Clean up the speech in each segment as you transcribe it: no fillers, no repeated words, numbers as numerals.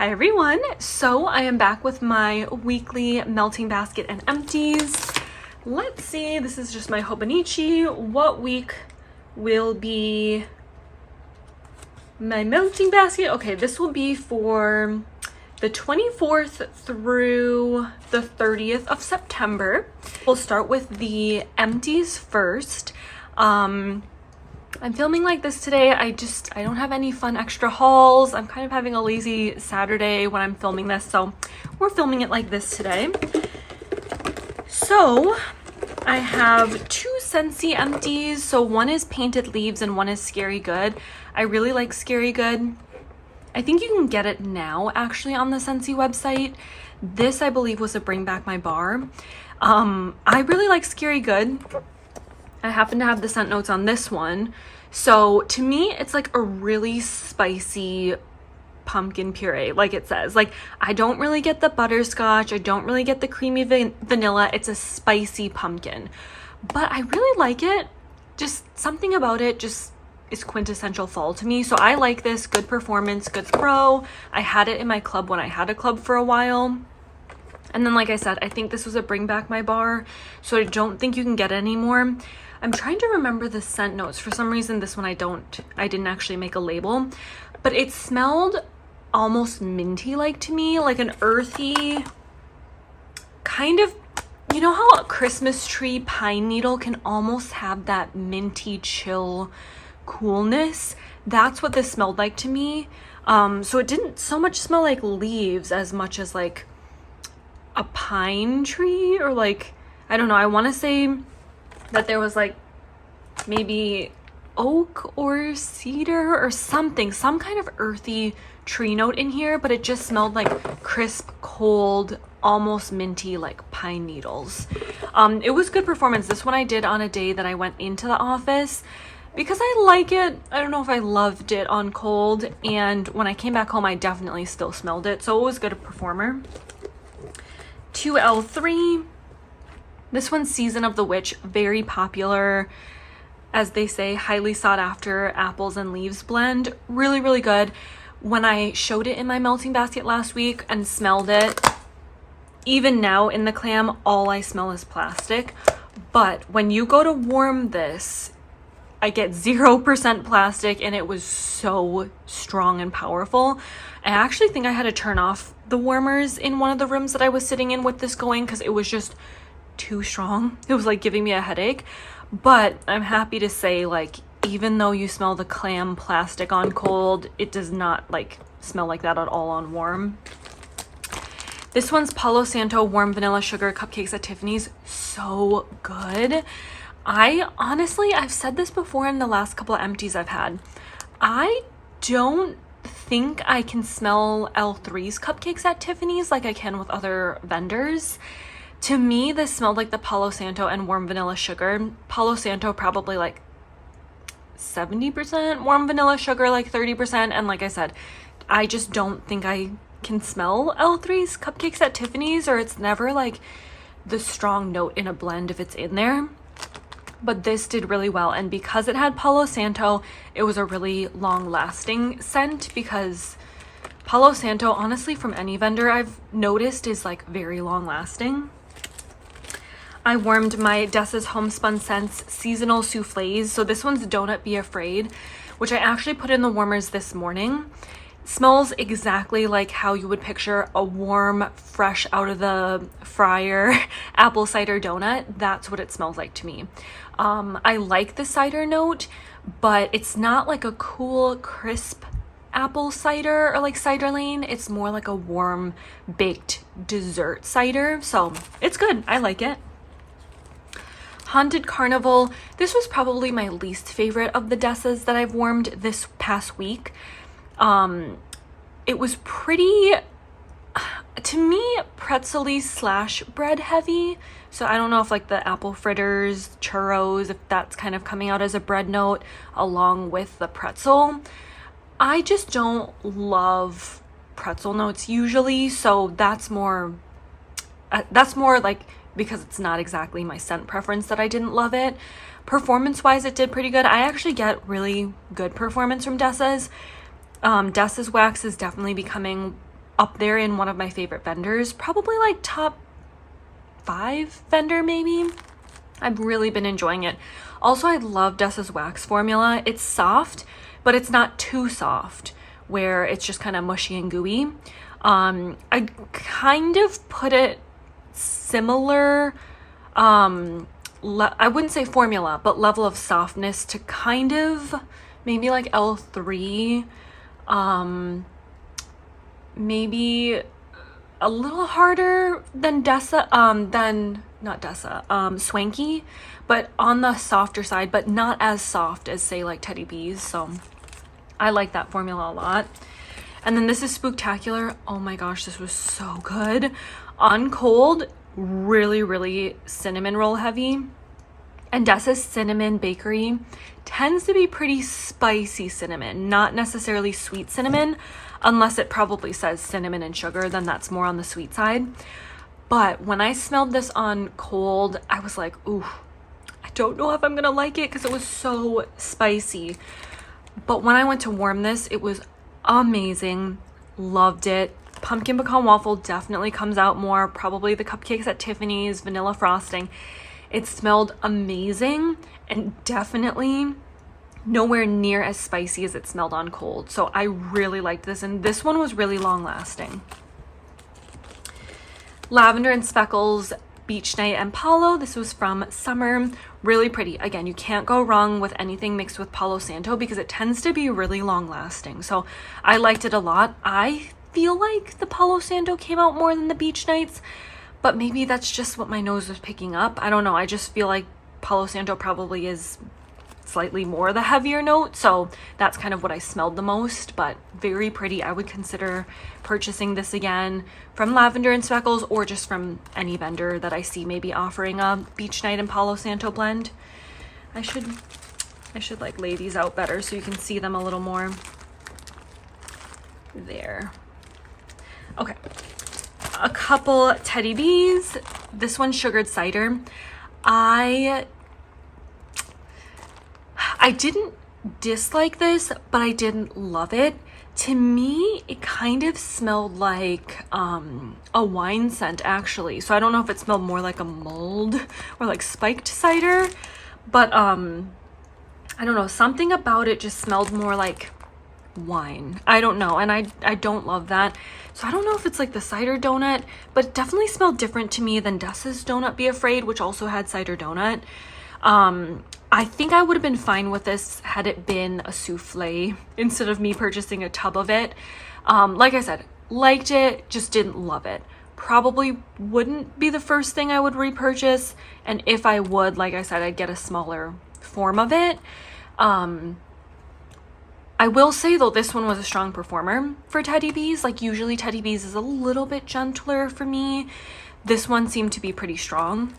Hi everyone, so I am back with my weekly melting basket and empties. Let's see, this is just my Hobonichi. What week will be my melting basket? Okay, this will be for the 24th through the 30th of September. We'll start with the empties first. I'm filming like this today. I don't have any fun extra hauls. I'm kind of having a lazy Saturday when I'm filming this, so we're filming it like this today. So I have two Scentsy empties. So one is Painted Leaves and one is Scary Good. I really like Scary Good. I think you can get it now actually on the Scentsy website. This I believe was a Bring Back My Bar. I really like Scary Good. I happen to have the scent notes on this one. So to me, it's like a really spicy pumpkin puree, like it says. Like, I don't really get the butterscotch. I don't really get the creamy vanilla. It's a spicy pumpkin. But I really like it. Just something about it just is quintessential fall to me. So I like this. Good performance, good throw. I had it in my club when I had a club for a while. And then, like I said, I think this was a Bring Back My Bar. So I don't think you can get it anymore. I'm trying to remember the scent notes. For some reason, this one I didn't actually make a label, but it smelled almost minty-like to me, like an earthy kind of, you know how a Christmas tree pine needle can almost have that minty chill coolness? That's what this smelled like to me. So it didn't so much smell like leaves as much as like a pine tree, or like, I don't know, I want to say that there was like maybe oak or cedar or something, some kind of earthy tree note in here, but it just smelled like crisp, cold, almost minty, like pine needles. It was good performance. This one I did on a day that I went into the office because I like it. I don't know if I loved it on cold, and when I came back home I definitely still smelled it, so it was good performer. 2L3. This one's Season of the Witch, very popular, as they say, highly sought after apples and leaves blend. Really, really good. When I showed it in my melting basket last week and smelled it, even now in the clam, all I smell is plastic. But when you go to warm this, I get 0% plastic, and it was so strong and powerful. I actually think I had to turn off the warmers in one of the rooms that I was sitting in with this going because it was just too strong. It was like giving me a headache. But I'm happy to say, like, even though you smell the clam plastic on cold, it does not like smell like that at all on warm. This one's Palo Santo Warm Vanilla Sugar Cupcakes at Tiffanies. So good. I've said this before in the last couple of empties I've had. I don't think I can smell L3's cupcakes at Tiffanies like I can with other vendors. To me, this smelled like the Palo Santo and Warm Vanilla Sugar. Palo Santo probably like 70%, Warm Vanilla Sugar like 30%, and like I said, I just don't think I can smell L3's cupcakes at Tiffanies, or it's never like the strong note in a blend if it's in there. But this did really well, and because it had Palo Santo, it was a really long-lasting scent, because Palo Santo, honestly, from any vendor I've noticed, is like very long-lasting. I warmed my Dessa's Homespun Scents Seasonal Soufflés. So this one's Donut Be Afraid, which I actually put in the warmers this morning. It smells exactly like how you would picture a warm, fresh out of the fryer apple cider donut. That's what it smells like to me. I like the cider note, but it's not like a cool, crisp apple cider or like cider lane. It's more like a warm, baked dessert cider. So it's good. I like it. Haunted Carnival. This was probably my least favorite of the Dessas that I've warmed this past week. It was pretty, to me, pretzel-y / bread heavy. So I don't know if like the apple fritters, churros, if that's kind of coming out as a bread note along with the pretzel. I just don't love pretzel notes usually, so that's more like because it's not exactly my scent preference that I didn't love it. Performance-wise, it did pretty good. I actually get really good performance from Dessa's. Dessa's wax is definitely becoming up there in one of my favorite vendors, probably like top 5 vendor maybe. I've really been enjoying it. Also, I love Dessa's wax formula. It's soft, but it's not too soft where it's just kind of mushy and gooey. I kind of put it similar, I wouldn't say formula, but level of softness to kind of maybe like L3, maybe a little harder than Swanky, but on the softer side, but not as soft as say like Teddy B's. So I like that formula a lot. And then this is Spooktacular. Oh my gosh, this was so good. On cold, really, really cinnamon roll heavy. And Dessa's Cinnamon Bakery tends to be pretty spicy cinnamon, not necessarily sweet cinnamon, unless it probably says cinnamon and sugar, then that's more on the sweet side. But when I smelled this on cold, I was like, ooh, I don't know if I'm gonna like it because it was so spicy. But when I went to warm this, it was amazing. Loved it. Pumpkin pecan waffle definitely comes out more. Probably the cupcakes at Tiffanies, vanilla frosting. It smelled amazing and definitely nowhere near as spicy as it smelled on cold. So I really liked this, and this one was really long lasting. Lavender and Speckles Beach Night and Palo. This was from summer. Really pretty. Again, you can't go wrong with anything mixed with Palo Santo because it tends to be really long lasting. So I liked it a lot. I feel like the Palo Santo came out more than the Beach Nights, but maybe that's just what my nose was picking up. I don't know. I just feel like Palo Santo probably is slightly more the heavier note, so that's kind of what I smelled the most. But very pretty. I would consider purchasing this again from Lavender and Speckles, or just from any vendor that I see maybe offering a Beach Night and Palo Santo blend. I should like lay these out better so you can see them a little more. There. Okay. A couple Teddy B's. This one's Sugared Cider. I didn't dislike this, but I didn't love it. To me, it kind of smelled like a wine scent actually. So I don't know if it smelled more like a mulled or like spiked cider, but I don't know, something about it just smelled more like wine. I don't know, and I don't love that. So I don't know if it's like the cider donut, but it definitely smelled different to me than Dessa's Donut Be Afraid, which also had cider donut. I think I would have been fine with this had it been a souffle instead of me purchasing a tub of it. Like I said, liked it, just didn't love it. Probably wouldn't be the first thing I would repurchase, and if I would, like I said, I'd get a smaller form of it. I will say though, this one was a strong performer for Teddy B's. Like usually Teddy B's is a little bit gentler for me. This one seemed to be pretty strong.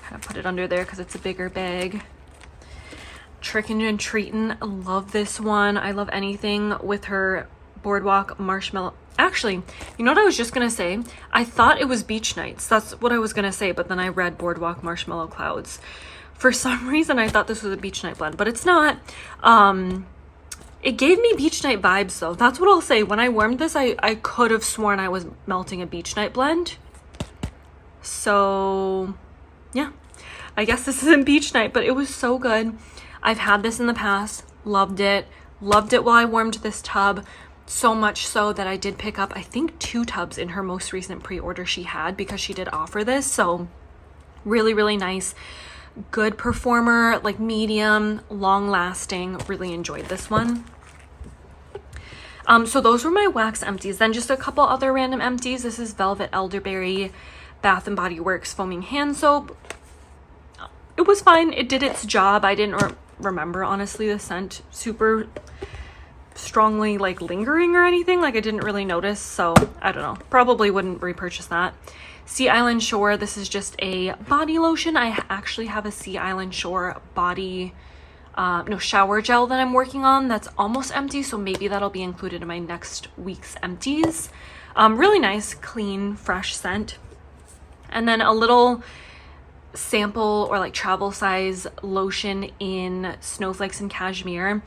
Kind of put it under there because it's a bigger bag. Trickin and Treatin, love this one. I love anything with her boardwalk marshmallow. Actually, you know what I was just gonna say? I thought it was Beach Nights. That's what I was gonna say, but then I read boardwalk marshmallow clouds. For some reason, I thought this was a Beach Night blend, but it's not. It gave me Beach Night vibes though. That's what I'll say. When I warmed this, I could have sworn I was melting a Beach Night blend. So yeah, I guess this isn't Beach Night, but it was so good. I've had this in the past, loved it while I warmed this tub, so much so that I did pick up, I think, 2 tubs in her most recent pre-order she had because she did offer this. So really, really nice, good performer, like medium, long lasting. Really enjoyed this one. So those were my wax empties. Then just a couple other random empties. This is Velvet Elderberry Bath & Body Works Foaming Hand Soap. It was fine. It did its job. I didn't remember, honestly, the scent super strongly like lingering or anything. Like I didn't really notice. So I don't know. Probably wouldn't repurchase that. Sea Island Shore. This is just a body lotion. I actually have a Sea Island Shore body shower gel that I'm working on that's almost empty, so maybe that'll be included in my next week's empties. Really nice, clean, fresh scent. And then a little sample or like travel size lotion in Snowflakes and Cashmere.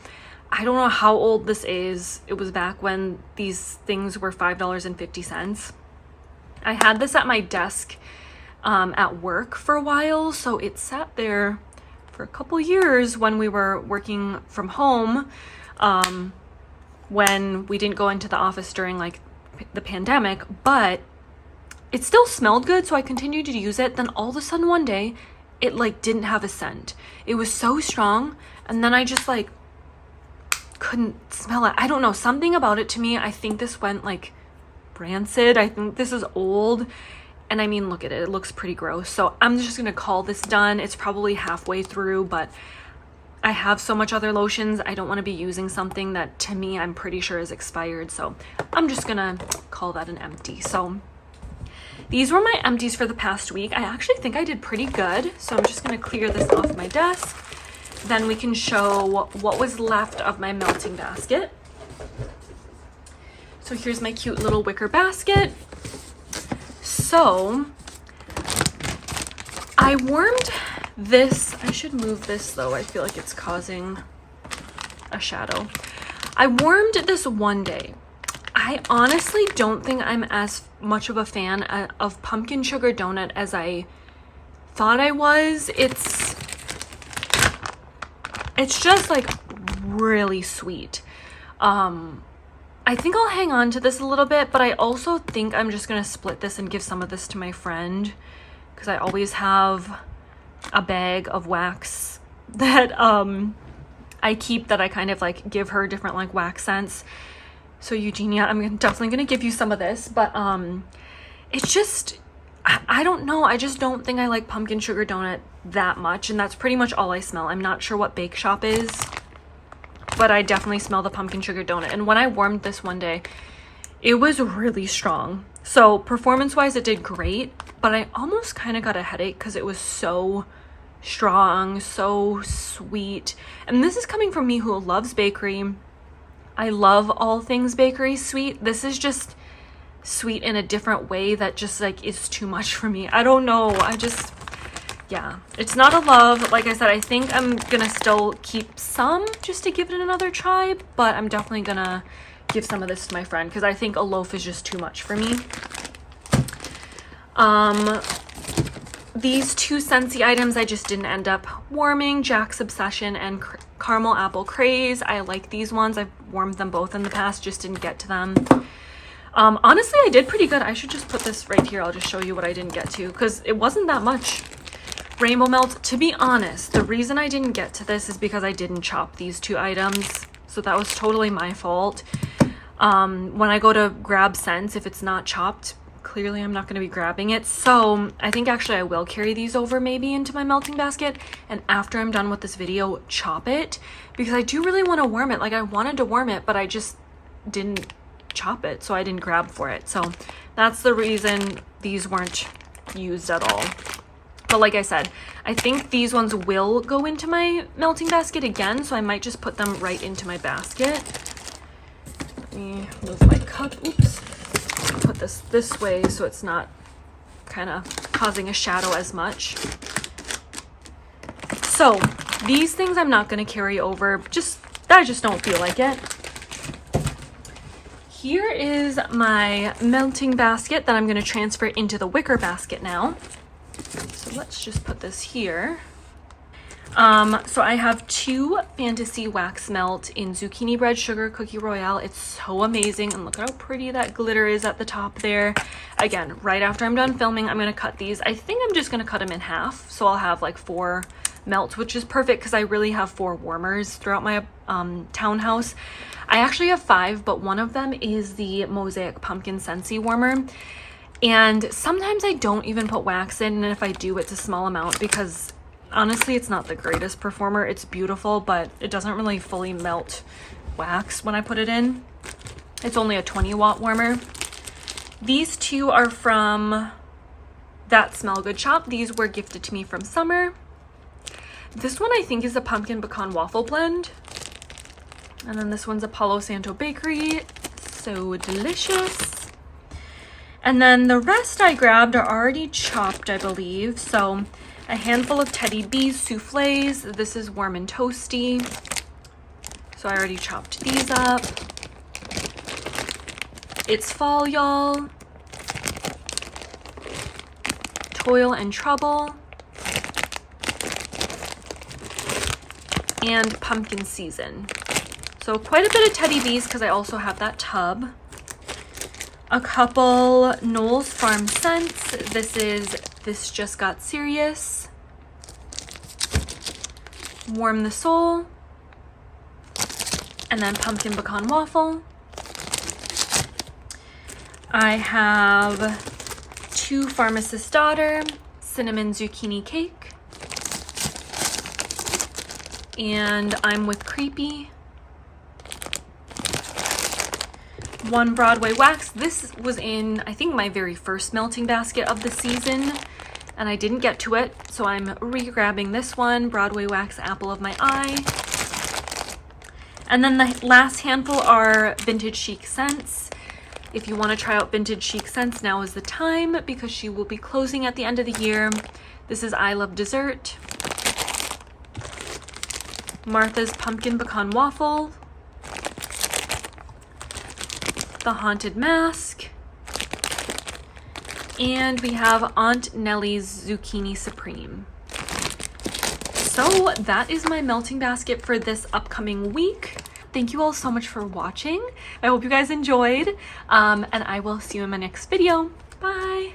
I don't know how old this is. It was back when these things were $5.50. I had this at my desk at work for a while, so it sat there for a couple years when we were working from home, when we didn't go into the office during like the pandemic, but it still smelled good, so I continued to use it. Then all of a sudden one day it like didn't have a scent. It was so strong, and then I just like couldn't smell it. I don't know, something about it to me, I think this went like rancid. I think this is old, and I mean, look at it, it looks pretty gross. So I'm just gonna call this done. It's probably halfway through, but I have so much other lotions, I don't want to be using something that to me I'm pretty sure is expired, so I'm just gonna call that an empty. So these were my empties for the past week. I actually think I did pretty good, so I'm just gonna clear this off my desk. Then we can show what was left of my melting basket. So here's my cute little wicker basket. So I warmed this. I should move this though. I feel like it's causing a shadow. I warmed this one day. I honestly don't think I'm as much of a fan of pumpkin sugar donut as I thought I was. It's just like really sweet. I think I'll hang on to this a little bit, but I also think I'm just gonna split this and give some of this to my friend, because I always have a bag of wax that I keep that I kind of like give her different like wax scents. So Eugenia, I'm definitely gonna give you some of this, but it's just, I don't know, I just don't think I like pumpkin sugar donut that much, and that's pretty much all I smell. I'm not sure what Bake Shop is, but I definitely smell the pumpkin sugar donut. And when I warmed this one day, it was really strong. So performance wise it did great, but I almost kind of got a headache because it was so strong, so sweet. And this is coming from me who loves bakery. I love all things bakery sweet. This is just sweet in a different way that just like is too much for me. I don't know, yeah, it's not a love. Like I said, I think I'm gonna still keep some just to give it another try, but I'm definitely gonna give some of this to my friend because I think a loaf is just too much for me. These two Scentsy items I just didn't end up warming, Jack's Obsession and Caramel Apple Craze. I like these ones. I've warmed them both in the past, just didn't get to them. Honestly, I did pretty good. I should just put this right here. I'll just show you what I didn't get to because it wasn't that much. Rainbow Melt, to be honest, the reason I didn't get to this is because I didn't chop these two items. So that was totally my fault. When I go to grab scents, if it's not chopped, clearly I'm not going to be grabbing it. So I think actually I will carry these over maybe into my melting basket, and after I'm done with this video, chop it, because I do really want to warm it. Like I wanted to warm it, but I just didn't chop it, so I didn't grab for it. So that's the reason these weren't used at all. But like I said, I think these ones will go into my melting basket again, so I might just put them right into my basket. Let me move my cup. Oops. Put this way so it's not kind of causing a shadow as much. So these things I'm not going to carry over. I just don't feel like it. Here is my melting basket that I'm going to transfer into the wicker basket now. So let's just put this here. So I have two Fantasy Wax Melt in Zucchini Bread Sugar Cookie Royale. It's so amazing, and look at how pretty that glitter is at the top there. Again, right after I'm done filming, I'm going to cut these. I think I'm just going to cut them in half, so I'll have like 4 melts, which is perfect because I really have 4 warmers throughout my townhouse. I actually have 5, but one of them is the Mosaic Pumpkin Scentsy warmer. And sometimes I don't even put wax in, and if I do, it's a small amount because honestly, it's not the greatest performer. It's beautiful, but it doesn't really fully melt wax when I put it in. It's only a 20-watt warmer. These two are from That Smell Good shop. These were gifted to me from Summer. This one I think is a pumpkin pecan waffle blend. And then this one's a Palo Santo Bakery. So delicious. And then the rest I grabbed are already chopped, I believe. So a handful of Teddy B's souffles. This is warm and toasty. So I already chopped these up. It's fall, y'all. Toil and Trouble. And Pumpkin Season. So quite a bit of Teddy Bees because I also have that tub. A couple Knowles Farm scents. This Just Got Serious. Warm the Soul. And then Pumpkin Pecan Waffle. I have 2 Pharmacist's Daughter, Cinnamon Zucchini Cake. And I'm with Creepy. 1 Broadway Wax. This was in, I think, my very first melting basket of the season, and I didn't get to it, so I'm re-grabbing this one, Broadway Wax Apple of My Eye. And then the last handful are Vintage Chic scents. If you want to try out Vintage Chic scents, now is the time because she will be closing at the end of the year. This is I Love Dessert. Martha's Pumpkin Pecan Waffle. The Haunted Mask. And we have Aunt Nellie's Zucchini Supreme. So that is my melting basket for this upcoming week. Thank you all so much for watching. I hope you guys enjoyed, and I will see you in my next video. Bye!